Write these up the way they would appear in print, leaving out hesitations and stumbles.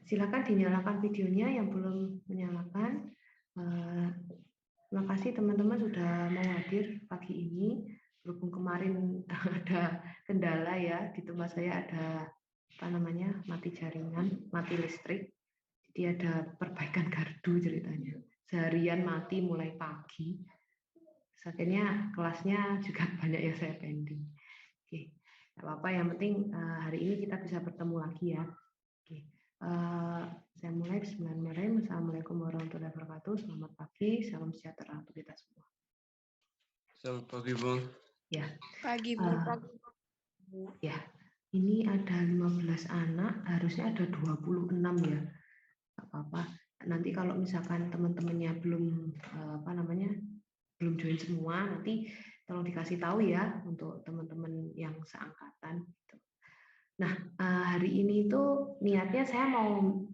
silakan dinyalakan videonya yang belum menyalakan. Terima kasih teman-teman sudah mau hadir pagi ini. Berhubung kemarin ada kendala ya, di tempat saya ada mati jaringan, mati listrik. Jadi ada perbaikan gardu ceritanya. Seharian mati mulai pagi. Akhirnya kelasnya juga banyak yang saya pending. Oke, nggak apa-apa. Yang penting hari ini kita bisa bertemu lagi ya. Oke, saya mulai. Bismillahirrahmanirrahim. Assalamualaikum warahmatullahi wabarakatuh. Selamat pagi, salam sejahtera untuk kita semua. Selamat pagi, Bu. Ya. Pagi, Bu. Ya, ini ada 15 anak, harusnya ada 26 ya. Nggak apa-apa. Nanti kalau misalkan teman-temannya belum belum join semua, nanti tolong dikasih tahu ya untuk teman-teman yang seangkatan. Nah, hari ini itu niatnya saya mau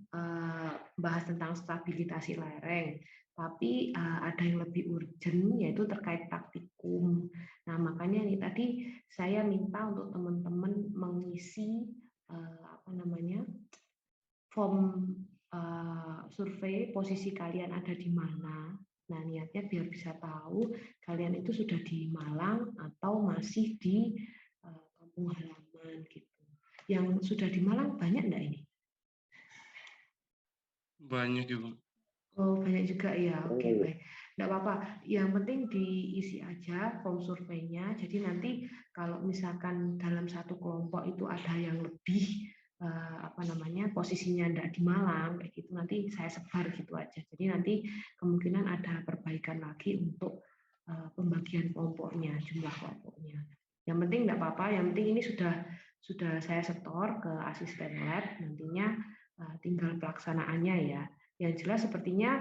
bahas tentang stabilisasi lereng, tapi ada yang lebih urgent yaitu terkait praktikum. Nah, makanya ini tadi saya minta untuk teman-teman mengisi form survei posisi kalian ada di mana. Nah, niatnya biar bisa tahu kalian itu sudah di Malang atau masih di kampung halaman gitu. Yang sudah di Malang banyak enggak ini? Banyak juga. Oh, banyak juga ya. Oke, baik. Enggak apa-apa. Yang penting diisi aja form surveinya. Jadi nanti kalau misalkan dalam satu kelompok itu ada yang lebih posisinya enggak di Malang kayak gitu, nanti saya sebar gitu aja. Jadi nanti kemungkinan ada perbaikan lagi untuk pembagian kelompoknya, jumlah kelompoknya. Yang penting enggak apa-apa, yang penting ini sudah saya setor ke asisten lab, nantinya tinggal pelaksanaannya ya. Yang jelas sepertinya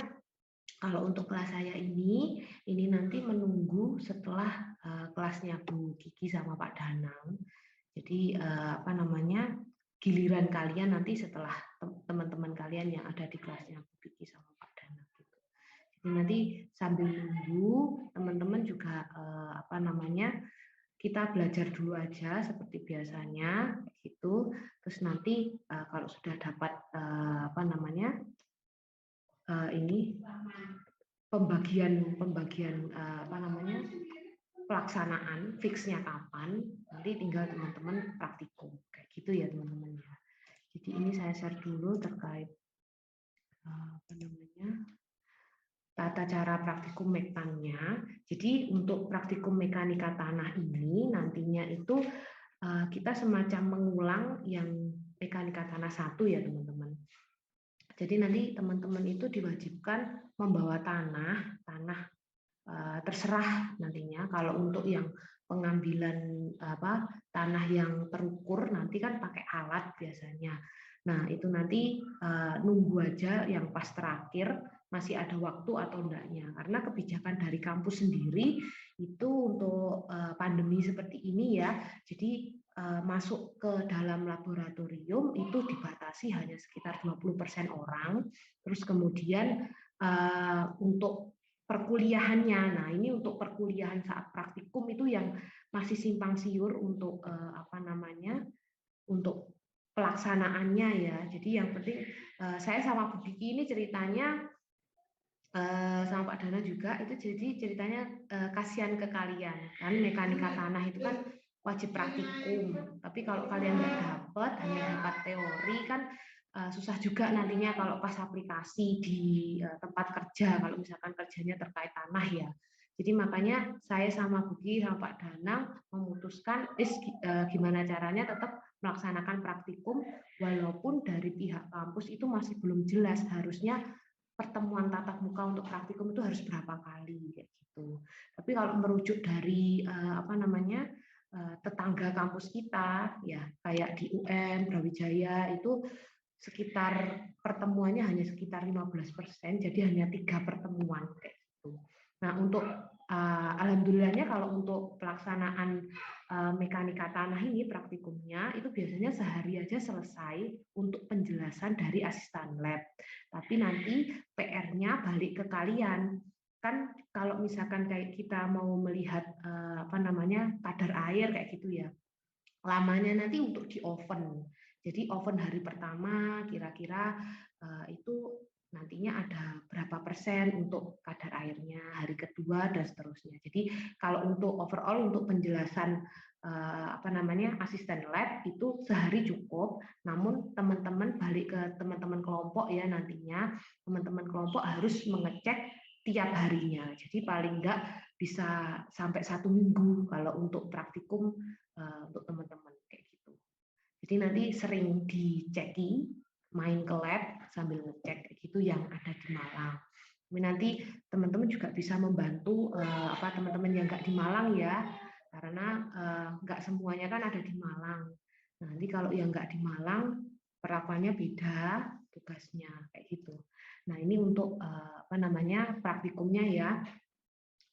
kalau untuk kelas saya ini nanti menunggu setelah kelasnya Bu Kiki sama Pak Danang. Jadi giliran kalian nanti setelah teman-teman kalian yang ada di kelasnya Bu Kiki sama Pak Danang gitu. Jadi nanti sambil nunggu teman-teman juga kita belajar dulu aja seperti biasanya gitu. Terus nanti kalau sudah dapat pembagian pelaksanaan fixnya kapan, nanti tinggal teman-teman praktikum kayak gitu ya teman-teman ya. Jadi ini saya share dulu terkait tata cara praktikum mektannya. Jadi untuk praktikum mekanika tanah ini nantinya itu kita semacam mengulang yang mekanika tanah 1 ya teman-teman. Jadi nanti teman-teman itu diwajibkan membawa tanah terserah nantinya. Kalau untuk yang pengambilan tanah yang terukur nanti kan pakai alat biasanya. Nah itu nanti nunggu aja yang pas terakhir masih ada waktu atau enggaknya, karena kebijakan dari kampus sendiri itu untuk pandemi seperti ini ya, jadi masuk ke dalam laboratorium itu dibatasi hanya sekitar 20% orang, terus kemudian untuk perkuliahannya, nah ini untuk perkuliahan saat praktikum itu yang masih simpang siur untuk untuk pelaksanaannya ya. Jadi yang penting saya sama Bu Kiki ini ceritanya sama Pak Dana juga itu, jadi ceritanya kasihan ke kalian kan, mekanika tanah itu kan wajib praktikum, tapi kalau kalian nggak dapat, hanya dapat teori kan susah juga nantinya kalau pas aplikasi di tempat kerja, kalau misalkan kerjanya terkait tanah ya. Jadi makanya saya sama Buki sama Pak Danang memutuskan gimana caranya tetap melaksanakan praktikum walaupun dari pihak kampus itu masih belum jelas harusnya pertemuan tatap muka untuk praktikum itu harus berapa kali kayak gitu. Tapi kalau merujuk dari tetangga kampus kita ya kayak di UM Brawijaya itu sekitar pertemuannya hanya sekitar 15%, jadi hanya 3 pertemuan kayak gitu. Nah, untuk alhamdulillahnya kalau untuk pelaksanaan mekanika tanah ini praktikumnya itu biasanya sehari aja selesai untuk penjelasan dari asisten lab. Tapi nanti PR-nya balik ke kalian. Kan kalau misalkan kayak kita mau melihat kadar air kayak gitu ya. Lamanya nanti untuk di oven. Jadi oven hari pertama kira-kira kira-kira itu nantinya ada berapa persen untuk kadar airnya, hari kedua dan seterusnya. Jadi kalau untuk overall untuk penjelasan asisten lab itu sehari cukup, namun teman-teman balik ke teman-teman kelompok ya, nantinya teman-teman kelompok harus mengecek tiap harinya. Jadi paling enggak bisa sampai 1 minggu kalau untuk praktikum untuk teman-teman kayak gitu. Jadi nanti sering diceki, main ke lab sambil ngecek kayak gitu yang ada di Malang. Nanti teman-teman juga bisa membantu teman-teman yang nggak di Malang ya, karena nggak semuanya kan ada di Malang. Nah, nanti kalau yang nggak di Malang perlakuannya beda tugasnya kayak gitu. Nah, ini untuk praktikumnya ya.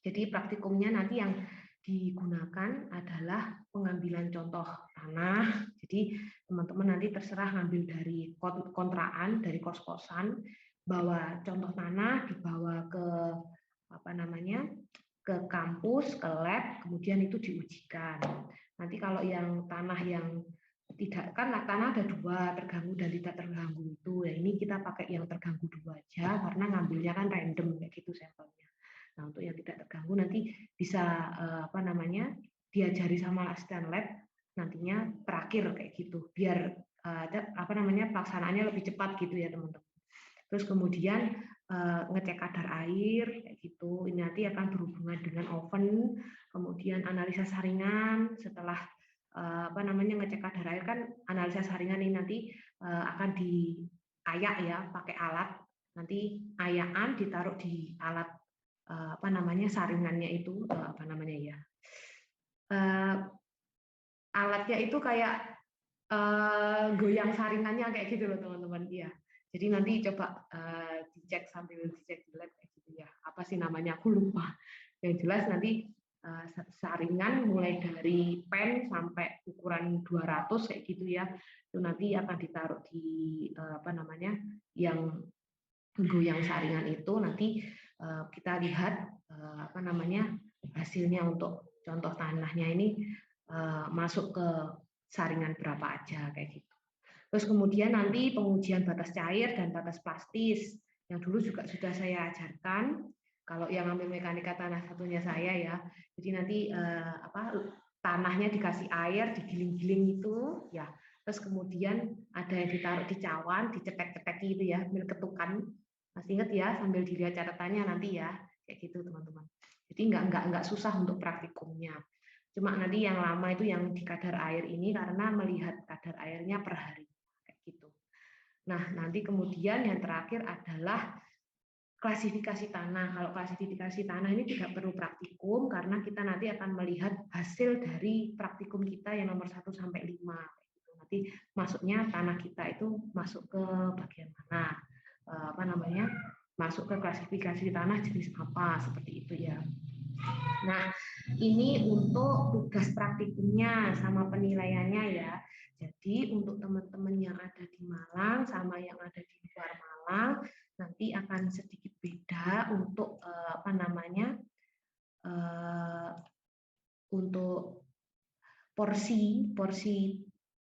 Jadi praktikumnya nanti yang digunakan adalah pengambilan contoh tanah. Jadi teman-teman nanti terserah ngambil dari kontrakan, dari kos-kosan, bawa contoh tanah, dibawa ke ke kampus, ke lab, kemudian itu diujikan. Nanti kalau yang tanah yang tidak, kan tanah ada 2, terganggu dan tidak terganggu itu. Ya ini kita pakai yang terganggu 2 aja karena ngambilnya kan random kayak gitu sampelnya. Nah, untuk yang tidak terganggu nanti bisa diajari sama asisten lab nantinya terakhir kayak gitu. Biar pelaksanaannya lebih cepat gitu ya, teman-teman. Terus kemudian ngecek kadar air kayak gitu. Ini nanti akan berhubungan dengan oven, kemudian analisa saringan. Setelah ngecek kadar air kan analisa saringan ini nanti akan diayak ya pakai alat. Nanti ayakan ditaruh di alat saringannya itu alatnya itu kayak goyang saringannya kayak gitu loh teman-teman. Iya. Jadi nanti coba dicek sambil dicek di lab kayak gitu ya. Apa sih namanya? Aku lupa. Yang jelas nanti saringan mulai dari pen sampai ukuran 200 kayak gitu ya. Itu nanti akan ditaruh di yang goyang saringan itu nanti kita lihat hasilnya untuk contoh tanahnya ini masuk ke saringan berapa aja kayak gitu. Terus kemudian nanti pengujian batas cair dan batas plastis yang dulu juga sudah saya ajarkan. Kalau yang ambil mekanika tanah satunya saya ya. Jadi nanti tanahnya dikasih air, digiling-giling itu ya. Terus kemudian ada yang ditaruh di cawan, dicetek-cetek gitu ya, sambil ketukan. Masih ingat ya, sambil dilihat catatannya nanti ya, kayak gitu teman-teman. Jadi nggak susah untuk praktikumnya. Cuma nanti yang lama itu yang di kadar air ini karena melihat kadar airnya per hari kayak gitu. Nah, nanti kemudian yang terakhir adalah klasifikasi tanah. Kalau klasifikasi tanah ini tidak perlu praktikum karena kita nanti akan melihat hasil dari praktikum kita yang nomor 1 sampai 5. Nanti masuknya tanah kita itu masuk ke bagian mana? Masuk ke klasifikasi tanah jenis apa seperti itu ya. Nah, ini untuk tugas praktikumnya sama penilaiannya ya. Jadi untuk teman-teman yang ada di Malang sama yang ada di luar Malang nanti akan sedikit beda untuk untuk porsi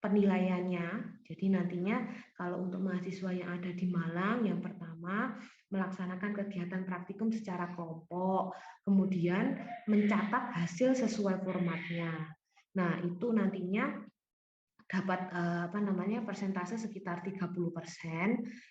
penilaiannya. Jadi nantinya kalau untuk mahasiswa yang ada di Malang, yang pertama melaksanakan kegiatan praktikum secara kelompok, kemudian mencatat hasil sesuai formatnya. Nah, itu nantinya dapat persentase sekitar 30%.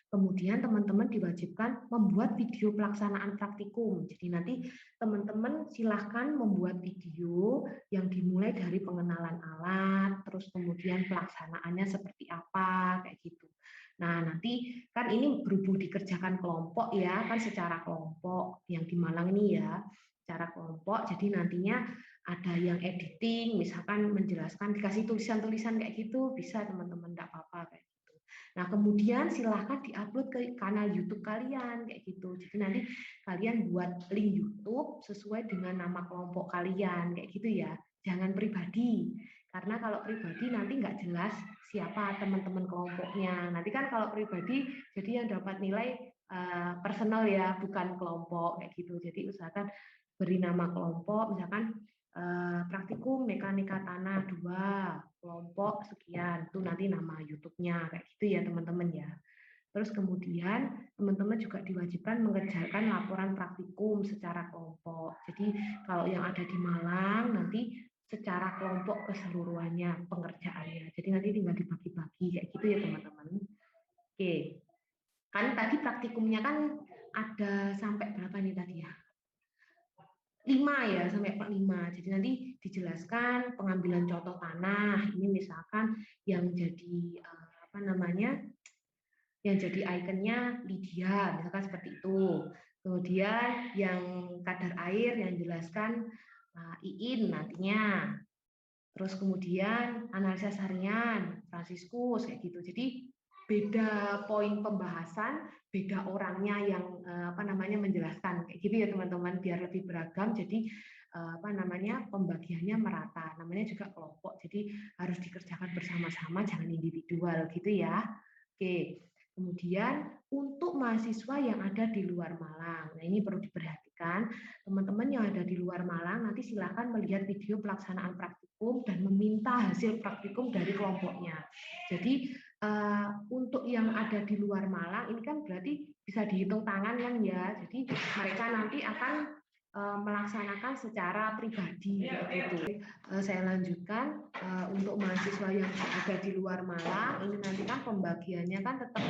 Kemudian teman-teman diwajibkan membuat video pelaksanaan praktikum. Jadi nanti teman-teman silahkan membuat video yang dimulai dari pengenalan alat, terus kemudian pelaksanaannya seperti apa, kayak gitu. Nah, nanti kan ini berhubung dikerjakan kelompok ya, kan secara kelompok yang di Malang ini ya, secara kelompok. Jadi nantinya ada yang editing, misalkan menjelaskan, dikasih tulisan-tulisan kayak gitu, bisa teman-teman, enggak apa-apa kayak gitu. Nah, kemudian silahkan diupload ke kanal YouTube kalian kayak gitu. Jadi nanti kalian buat link YouTube sesuai dengan nama kelompok kalian kayak gitu ya. Jangan pribadi. Karena kalau pribadi nanti nggak jelas siapa teman-teman kelompoknya. Nanti kan kalau pribadi jadi yang dapat nilai personal ya, bukan kelompok kayak gitu. Jadi usahakan beri nama kelompok, misalkan praktikum mekanika tanah 2 kelompok sekian, itu nanti nama YouTube-nya kayak gitu ya teman-teman ya. Terus kemudian teman-teman juga diwajibkan mengerjakan laporan praktikum secara kelompok. Jadi kalau yang ada di Malang nanti secara kelompok keseluruhannya pengerjaannya. Jadi nanti tinggal dibagi-bagi kayak gitu ya teman-teman. Oke. Kan tadi praktikumnya kan ada sampai berapa nih tadi ya? 5 ya, sampai 5. Jadi nanti dijelaskan pengambilan contoh tanah. Ini misalkan yang jadi apa namanya? Yang jadi ikonnya Lydia, misalkan seperti itu. Kemudian yang kadar air yang jelaskan Iin nantinya. Terus kemudian analisa harian Fransiskus kayak gitu. Jadi beda poin pembahasan, beda orangnya yang apa namanya menjelaskan kayak gitu ya teman-teman, biar lebih beragam. Jadi apa namanya pembagiannya merata. Namanya juga kelompok. Jadi harus dikerjakan bersama-sama, jangan individual gitu ya. Oke. Kemudian untuk mahasiswa yang ada di luar Malang, nah ini perlu diperhatikan, teman-teman yang ada di luar Malang nanti silakan melihat video pelaksanaan praktikum dan meminta hasil praktikum dari kelompoknya. Jadi untuk yang ada di luar Malang ini kan berarti bisa dihitung tangan kan ya. Jadi mereka nanti akan melaksanakan secara pribadi gitu. Saya lanjutkan untuk mahasiswa yang ada di luar Malang ini nanti kan pembagiannya kan tetap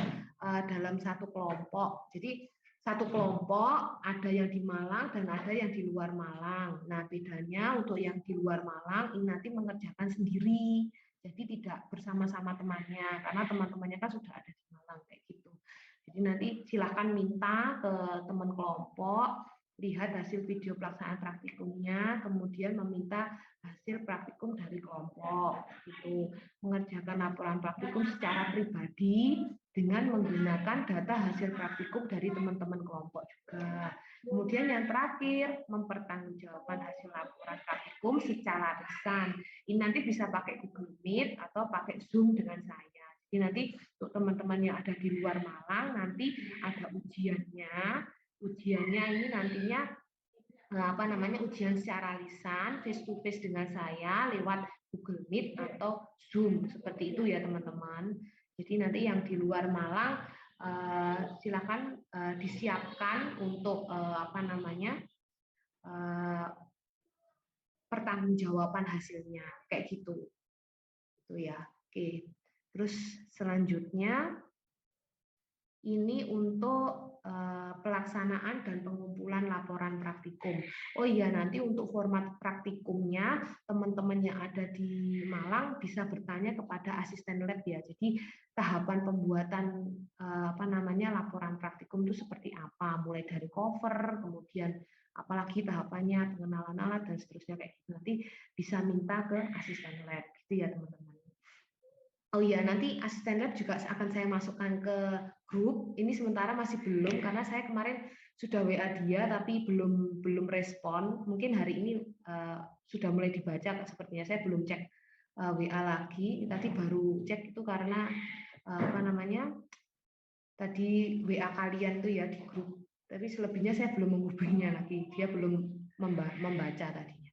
dalam satu kelompok. Jadi satu kelompok ada yang di Malang dan ada yang di luar Malang. Nah bedanya untuk yang di luar Malang ini nanti mengerjakan sendiri. Jadi tidak bersama-sama temannya karena teman-temannya kan sudah ada di Malang kayak gitu. Jadi nanti silahkan minta ke teman kelompok lihat hasil video pelaksanaan praktikumnya, kemudian meminta hasil praktikum dari kelompok, gitu. Mengerjakan laporan praktikum secara pribadi dengan menggunakan data hasil praktikum dari teman-teman kelompok juga. Kemudian yang terakhir, mempertanggungjawabkan hasil laporan praktikum secara lisan. Ini nanti bisa pakai Google Meet atau pakai Zoom dengan saya. Jadi nanti untuk teman-teman yang ada di luar Malang, nanti ada ujiannya. Ujiannya ini nantinya apa namanya ujian secara lisan face to face dengan saya lewat Google Meet atau Zoom seperti itu ya teman-teman. Jadi nanti yang di luar Malang silakan disiapkan untuk apa namanya pertanggungjawaban hasilnya kayak gitu. Itu ya. Oke. Terus selanjutnya ini untuk pelaksanaan dan pengumpulan laporan praktikum. Oh iya, nanti untuk format praktikumnya, teman-teman yang ada di Malang bisa bertanya kepada asisten lab ya. Jadi tahapan pembuatan apa namanya laporan praktikum itu seperti apa, mulai dari cover, kemudian apalagi tahapannya pengenalan alat dan seterusnya kayak gitu. Nanti bisa minta ke asisten lab, gitu ya teman-teman. Oh iya, nanti asisten lab juga akan saya masukkan ke grup. Ini sementara masih belum karena saya kemarin sudah WA dia tapi belum respon. Mungkin hari ini sudah mulai dibaca sepertinya. Saya belum cek WA lagi. Tadi baru cek itu karena apa namanya? Tadi WA kalian tuh ya di grup. Tapi selebihnya saya belum menghubunginya lagi. Dia belum membaca tadinya.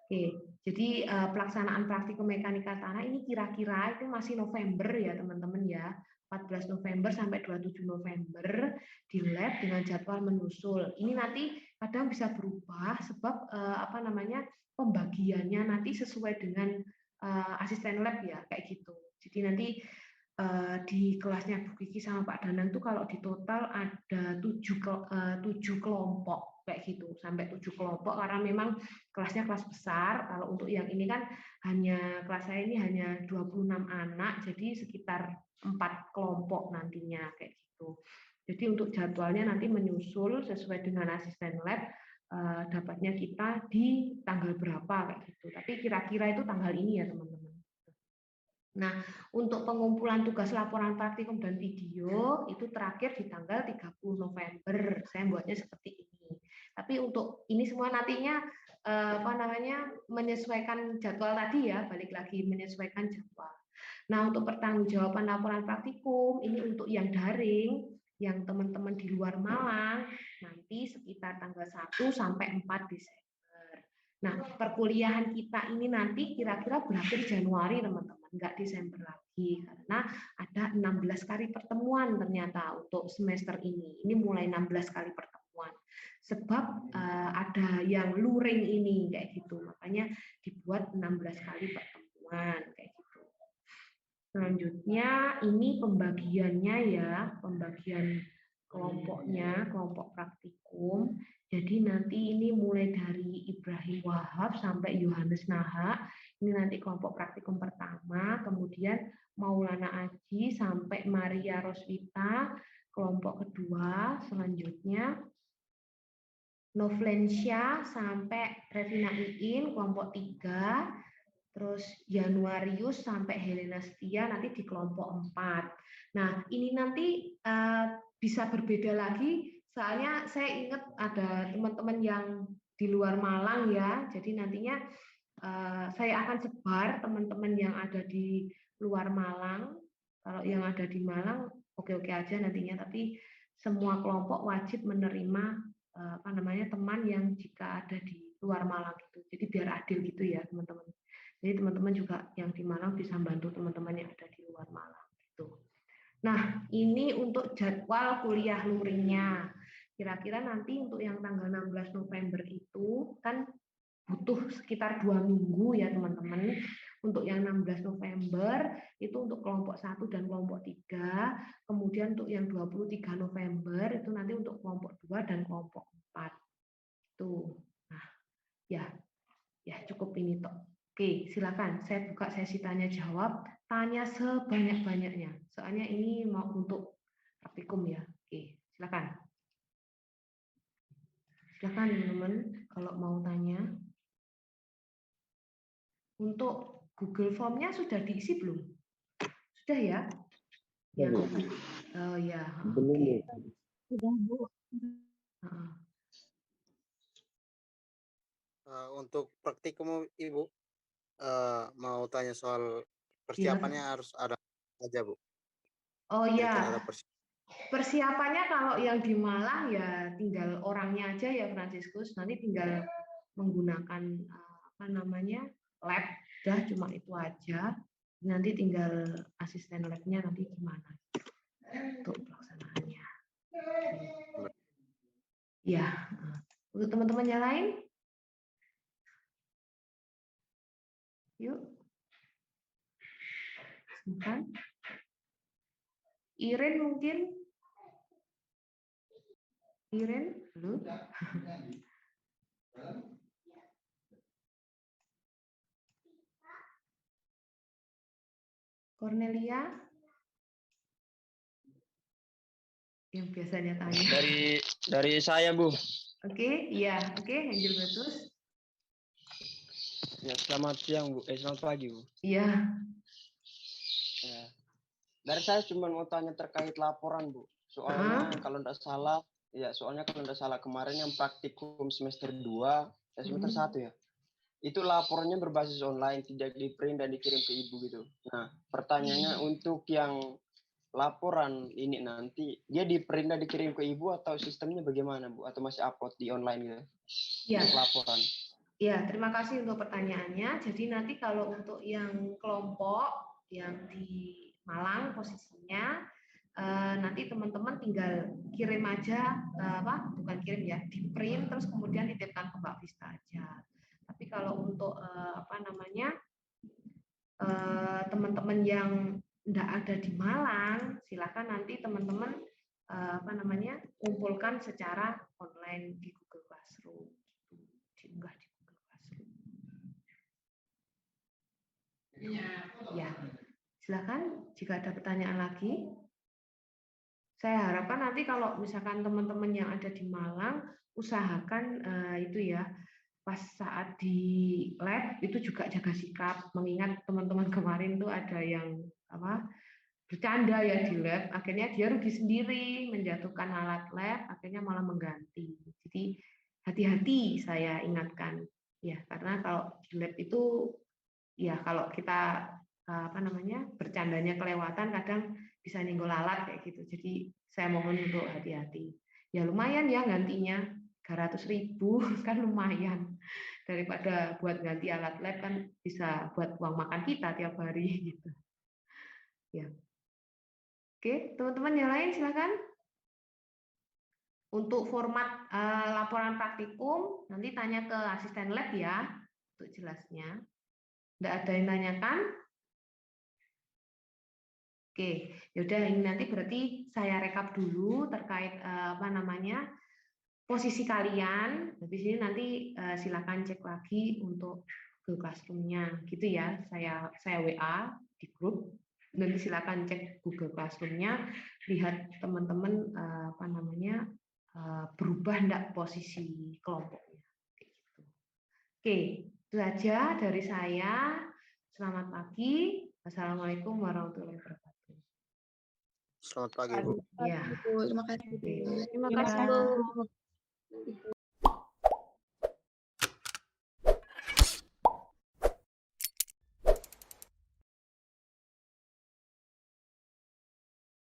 Oke, jadi pelaksanaan praktikum mekanika tanah ini kira-kira itu masih November ya teman-teman ya. 14 November sampai 27 November di lab dengan jadwal menyusul. Ini nanti kadang bisa berubah sebab apa namanya pembagiannya nanti sesuai dengan asisten lab ya kayak gitu. Jadi nanti di kelasnya Bu Kiki sama Pak Danang tuh kalau di total ada 7 kelompok kayak gitu sampai 7 kelompok karena memang kelasnya kelas besar. Kalau untuk yang ini kan hanya kelas saya ini hanya 26 anak jadi sekitar 4 kelompok nantinya kayak gitu. Jadi untuk jadwalnya nanti menyusul sesuai dengan asisten lab dapatnya kita di tanggal berapa kayak gitu. Tapi kira-kira itu tanggal ini ya teman-teman. Nah, untuk pengumpulan tugas laporan praktikum dan video itu terakhir di tanggal 30 November. Saya buatnya seperti ini. Tapi untuk ini semua nantinya apa namanya menyesuaikan jadwal tadi ya, balik lagi menyesuaikan jadwal. Nah, untuk pertanggungjawaban laporan praktikum ini untuk yang daring, yang teman-teman di luar Malang nanti sekitar tanggal 1 sampai 4 Desember. Nah, perkuliahan kita ini nanti kira-kira berakhir Januari, teman-teman, nggak Desember lagi. lagi karena ada 16 kali pertemuan ternyata untuk semester ini. Ini mulai 16 kali pertemuan. Sebab ada yang luring ini kayak gitu. Makanya dibuat 16 kali pertemuan kayak gitu. Selanjutnya ini pembagiannya ya, pembagian kelompoknya, kelompok praktikum. Jadi nanti ini mulai dari Ibrahim Wahab sampai Yohanes Nahak. Ini nanti kelompok praktikum pertama, kemudian Maulana Aji sampai Maria Roswita, kelompok kedua. Selanjutnya Novlensia sampai Revina Iin, kelompok 3. Terus Januarius sampai Helena Setia nanti di kelompok 4. Nah, ini nanti bisa berbeda lagi, soalnya saya ingat ada teman-teman yang di luar Malang ya, jadi nantinya saya akan sebar teman-teman yang ada di luar Malang. Kalau yang ada di Malang, oke-oke aja nantinya, tapi semua kelompok wajib menerima teman yang jika ada di luar Malang gitu. Jadi biar adil gitu ya, teman-teman. Jadi teman-teman juga yang di Malang bisa bantu teman-teman yang ada di luar Malang gitu. Nah, ini untuk jadwal kuliah luringnya. Kira-kira nanti untuk yang tanggal 16 November itu kan butuh sekitar 2 minggu ya teman-teman. Untuk yang 16 November itu untuk kelompok 1 dan kelompok 3. Kemudian untuk yang 23 November itu nanti untuk kelompok 2 dan kelompok 4. Tuh. Nah, ya cukup ini toh. Oke, silakan. Saya buka sesi tanya jawab. Tanya sebanyak-banyaknya. Soalnya ini mau untuk praktikum ya. Oke, silakan. Silakan teman-teman kalau mau tanya. Untuk Google Form-nya sudah diisi belum? Sudah ya? Ya. Oh ya. Oke. Sudah, Bu. Untuk praktikum Ibu, mau tanya soal persiapannya harus ada aja Bu. Oh Kira-kira ya. ada Persiapannya kalau yang di Malang ya tinggal orangnya aja ya Fransiskus, nanti tinggal menggunakan lab, dah cuma itu aja. Nanti tinggal asisten labnya nanti gimana untuk pelaksanaannya. Ya, untuk teman-teman yang lain, yuk. Bukan? Iren mungkin? Iren, halo? Cornelia? Yang biasanya tanya. Dari saya, Bu. Oke, iya. Oke, Angel Batus. Ya, selamat siang, Bu. Selamat pagi, Bu. Iya. Ya. Dari saya cuma mau tanya terkait laporan, Bu. Soalnya kalau tidak salah kemarin yang praktikum semester 2, semester 1 ya. Itu laporannya berbasis online, tidak di-print dan dikirim ke Ibu gitu. Nah, pertanyaannya untuk yang laporan ini nanti dia di-print dan dikirim ke Ibu atau sistemnya bagaimana, Bu? Atau masih upload di online gitu? Ya. Untuk laporan. Ya, terima kasih untuk pertanyaannya. Jadi nanti kalau untuk yang kelompok yang di Malang posisinya nanti teman-teman tinggal kirim aja bukan kirim ya, di print terus kemudian dititipkan ke Mbak Vista aja. Tapi kalau untuk teman-teman yang tidak ada di Malang, silakan nanti teman-teman kumpulkan secara online di Google Classroom, diunggah di Google Classroom. Ya, silakan jika ada pertanyaan lagi. Saya harapkan nanti kalau misalkan teman-teman yang ada di Malang usahakan itu ya pas saat di lab itu juga jaga sikap, mengingat teman-teman kemarin tuh ada yang bercanda ya di lab, akhirnya dia rugi sendiri, menjatuhkan alat lab, akhirnya malah mengganti. Jadi hati-hati saya ingatkan ya, karena kalau di lab itu ya kalau kita bercandanya kelewatan kadang bisa nyenggol alat kayak gitu. Jadi saya mohon untuk hati-hati. Ya lumayan ya gantinya 300.000 kan lumayan, daripada buat ganti alat lab kan bisa buat uang makan kita tiap hari gitu. Ya. Oke, teman-teman yang lain silakan. Untuk format laporan praktikum, nanti tanya ke asisten lab ya, untuk jelasnya. Nggak ada yang nanyakan? Oke, yaudah ini nanti berarti saya rekap dulu terkait posisi kalian. Habis ini nanti silakan cek lagi untuk Google Classroom-nya, gitu ya. Saya WA di grup. Nanti silakan cek Google Classroom-nya, lihat teman-teman berubah enggak posisi kelompoknya. Oke, itu saja dari saya. Selamat pagi. Assalamualaikum warahmatullahi wabarakatuh. Selamat pagi, Bu. Ya. Bu. Terima kasih, Bu. Oke. Terima kasih, Bu.